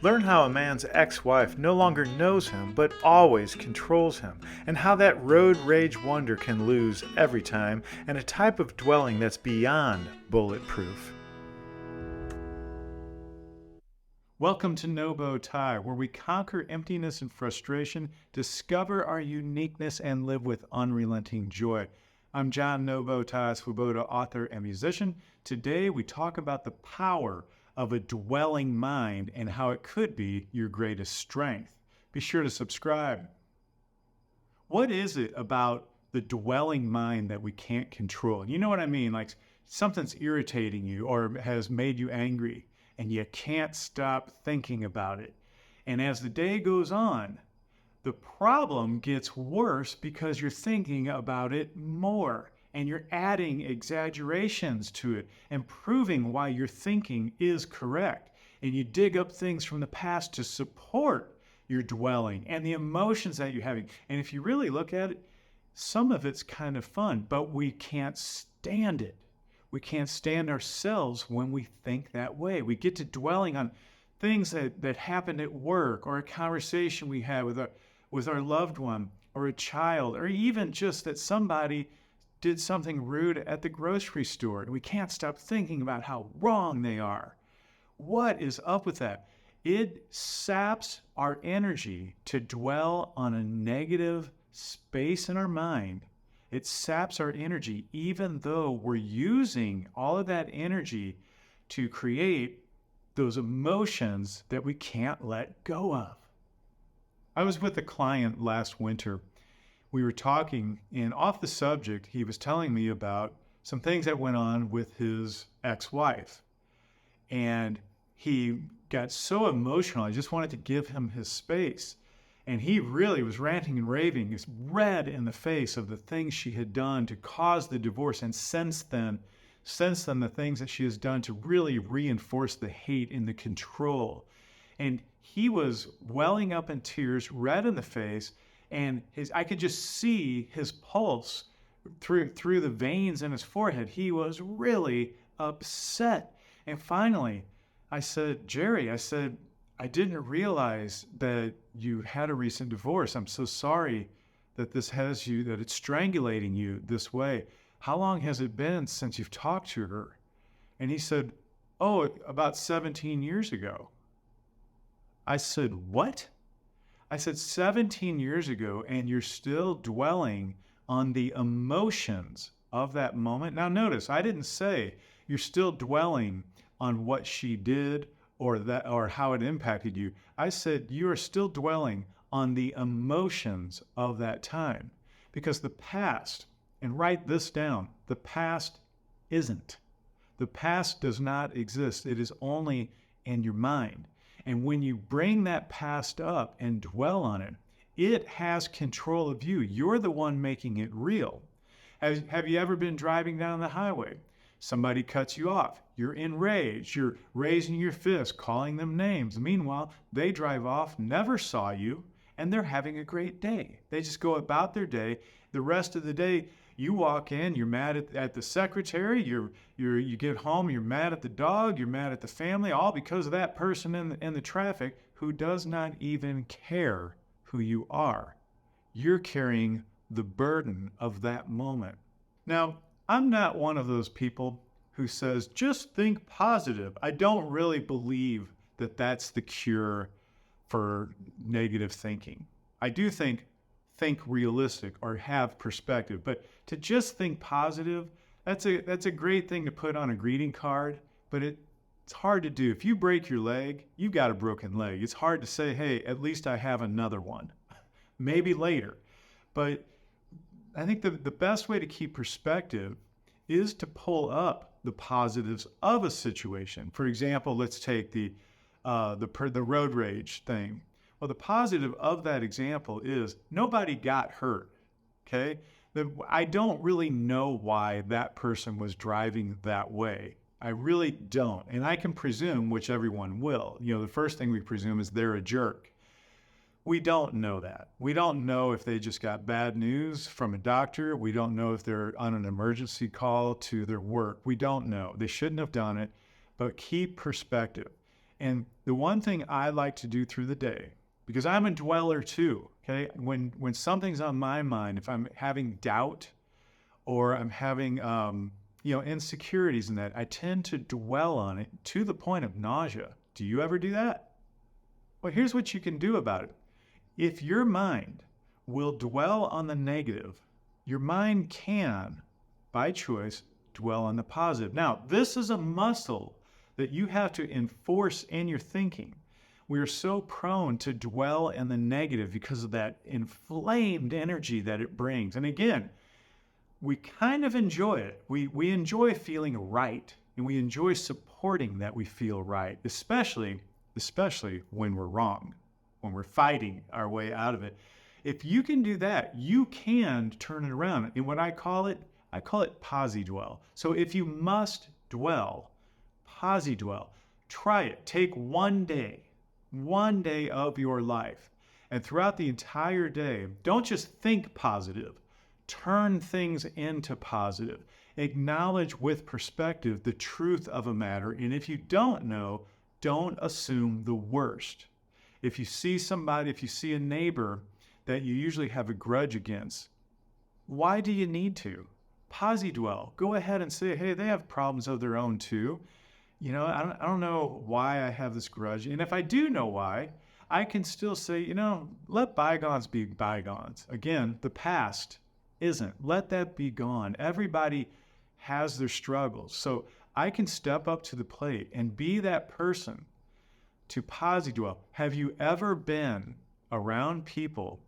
Learn how a man's ex-wife no longer knows him but always controls him, and how that road rage wonder can lose every time, and a type of dwelling that's beyond bulletproof. Welcome to No Bow Tie, where we conquer emptiness and frustration, discover our uniqueness, and live with unrelenting joy. I'm John No Bow Tie Swoboda, author and musician. Today we talk about the power of a dwelling mind and how it could be your greatest strength. Be sure to subscribe. What is it about the dwelling mind that we can't control? You know what I mean? Like something's irritating you or has made you angry, and you can't stop thinking about it. And as the day goes on, the problem gets worse because you're thinking about it more and you're adding exaggerations to it and proving why your thinking is correct. And you dig up things from the past to support your dwelling and the emotions that you're having. And if you really look at it, some of it's kind of fun, but we can't stand it. We can't stand ourselves when we think that way. We get to dwelling on things that happened at work, or a conversation we had with our loved one or a child, or even just that somebody did something rude at the grocery store. And we can't stop thinking about how wrong they are. What is up with that? It saps our energy to dwell on a negative space in our mind. It saps our energy, even though we're using all of that energy to create those emotions that we can't let go of. I was with a client last winter. We were talking, and off the subject, he was telling me about some things that went on with his ex-wife. And he got so emotional, I just wanted to give him his space. And he really was ranting and raving. He was red in the face of the things she had done to cause the divorce. And since then, the things that she has done to really reinforce the hate and the control. And he was welling up in tears, red in the face. And I could just see his pulse through the veins in his forehead. He was really upset. And finally, I said, Jerry, I didn't realize that you had a recent divorce. I'm so sorry that that it's strangulating you this way. How long has it been since you've talked to her? And he said, oh, about 17 years ago. I said, what? I said, 17 years ago, and you're still dwelling on the emotions of that moment. Now notice, I didn't say you're still dwelling on what she did or how it impacted you. I said you are still dwelling on the emotions of that time, because the past, and write this down, the past isn't. The past does not exist. It is only in your mind. And when you bring that past up and dwell on it, it has control of you. You're the one making it real. Have you ever been driving down the highway? Somebody cuts you off. You're enraged. You're raising your fist, calling them names. Meanwhile, they drive off, never saw you, and they're having a great day. They just go about their day. The rest of the day, you walk in, you're mad at the secretary, you get home, you're mad at the dog, you're mad at the family, all because of that person in the traffic who does not even care who you are. You're carrying the burden of that moment. Now, I'm not one of those people who says, just think positive. I don't really believe that that's the cure for negative thinking. I do think realistic or have perspective, but to just think positive, that's a great thing to put on a greeting card, but it's hard to do. If you break your leg, you've got a broken leg. It's hard to say, hey, at least I have another one. Maybe later. But I think the best way to keep perspective is to pull up the positives of a situation. For example, let's take the road rage thing. Well, the positive of that example is nobody got hurt, okay? I don't really know why that person was driving that way. I really don't. And I can presume, which everyone will. The first thing we presume is they're a jerk. We don't know that. We don't know if they just got bad news from a doctor. We don't know if they're on an emergency call to their work. We don't know. They shouldn't have done it, but keep perspective. And the one thing I like to do through the day, because I'm a dweller too, okay? When something's on my mind, if I'm having doubt or I'm having insecurities in that, I tend to dwell on it to the point of nausea. Do you ever do that? Well, here's what you can do about it. If your mind will dwell on the negative, your mind can, by choice, dwell on the positive. Now, this is a muscle that you have to enforce in your thinking. We are so prone to dwell in the negative because of that inflamed energy that it brings. And again, we kind of enjoy it. We enjoy feeling right, and we enjoy supporting that we feel right, especially when we're wrong, when we're fighting our way out of it. If you can do that, you can turn it around. And what I call it posi-dwell. So if you must dwell, posi-dwell. Try it. Take one day of your life, and throughout the entire day, don't just think positive. Turn things into positive. Acknowledge with perspective the truth of a matter, and if you don't know, don't assume the worst. If you see a neighbor that you usually have a grudge against, why do you need to? Posi-dwell. Go ahead and say, hey, they have problems of their own too. I don't know why I have this grudge. And if I do know why, I can still say, let bygones be bygones. Again, the past isn't. Let that be gone. Everybody has their struggles. So I can step up to the plate and be that person to posi-dwell. Have you ever been around people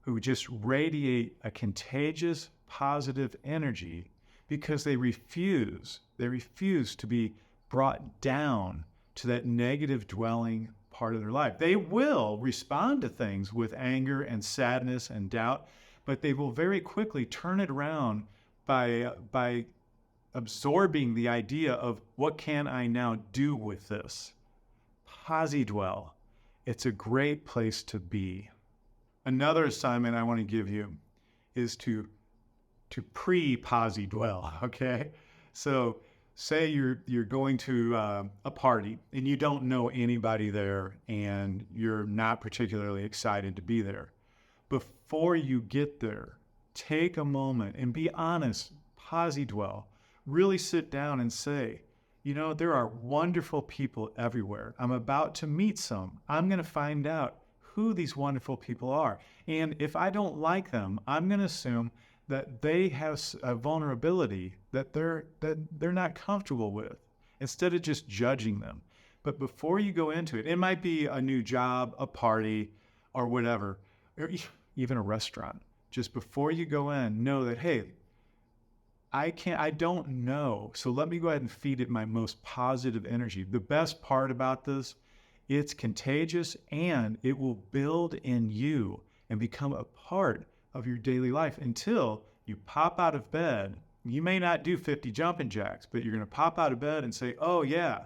who just radiate a contagious positive energy because they refuse to be brought down to that negative dwelling part of their life? They will respond to things with anger and sadness and doubt, but they will very quickly turn it around by absorbing the idea of, what can I now do with this? Posi-dwell. It's a great place to be. Another assignment I want to give you is to pre-posi-dwell, okay? So say you're going to a party and you don't know anybody there and you're not particularly excited to be there. Before you get there, take a moment and be honest, posi-dwell. Really sit down and say, there are wonderful people everywhere. I'm about to meet some. I'm going to find out who these wonderful people are. And if I don't like them, I'm going to assume that they have a vulnerability that they're not comfortable with, instead of just judging them. But before you go into it, it might be a new job, a party, or whatever, or even a restaurant. Just before you go in, know that, hey, I don't know, so let me go ahead and feed it my most positive energy. The best part about this, it's contagious, and it will build in you and become a part of your daily life until you pop out of bed. You may not do 50 jumping jacks, but you're going to pop out of bed and say, oh yeah,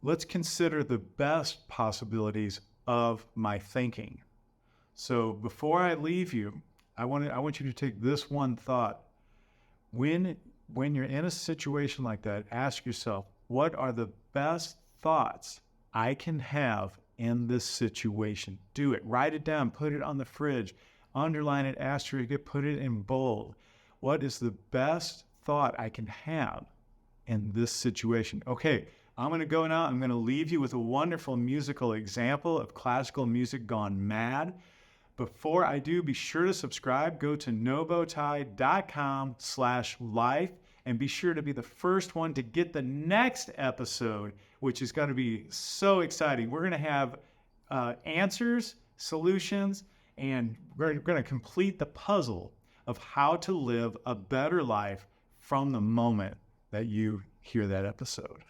let's consider the best possibilities of my thinking. So before I leave you, I want you to take this one thought. When you're in a situation like that, ask yourself, what are the best thoughts I can have in this situation? Do it. Write it down. Put it on the fridge. Underline it, asterisk it, put it in bold. What is the best thought I can have in this situation? Okay, I'm going to go now. I'm going to leave you with a wonderful musical example of classical music gone mad. Before I do, be sure to subscribe. Go to nobowtie.com/life and be sure to be the first one to get the next episode, which is going to be so exciting. We're going to have answers, solutions, and we're going to complete the puzzle of how to live a better life from the moment that you hear that episode.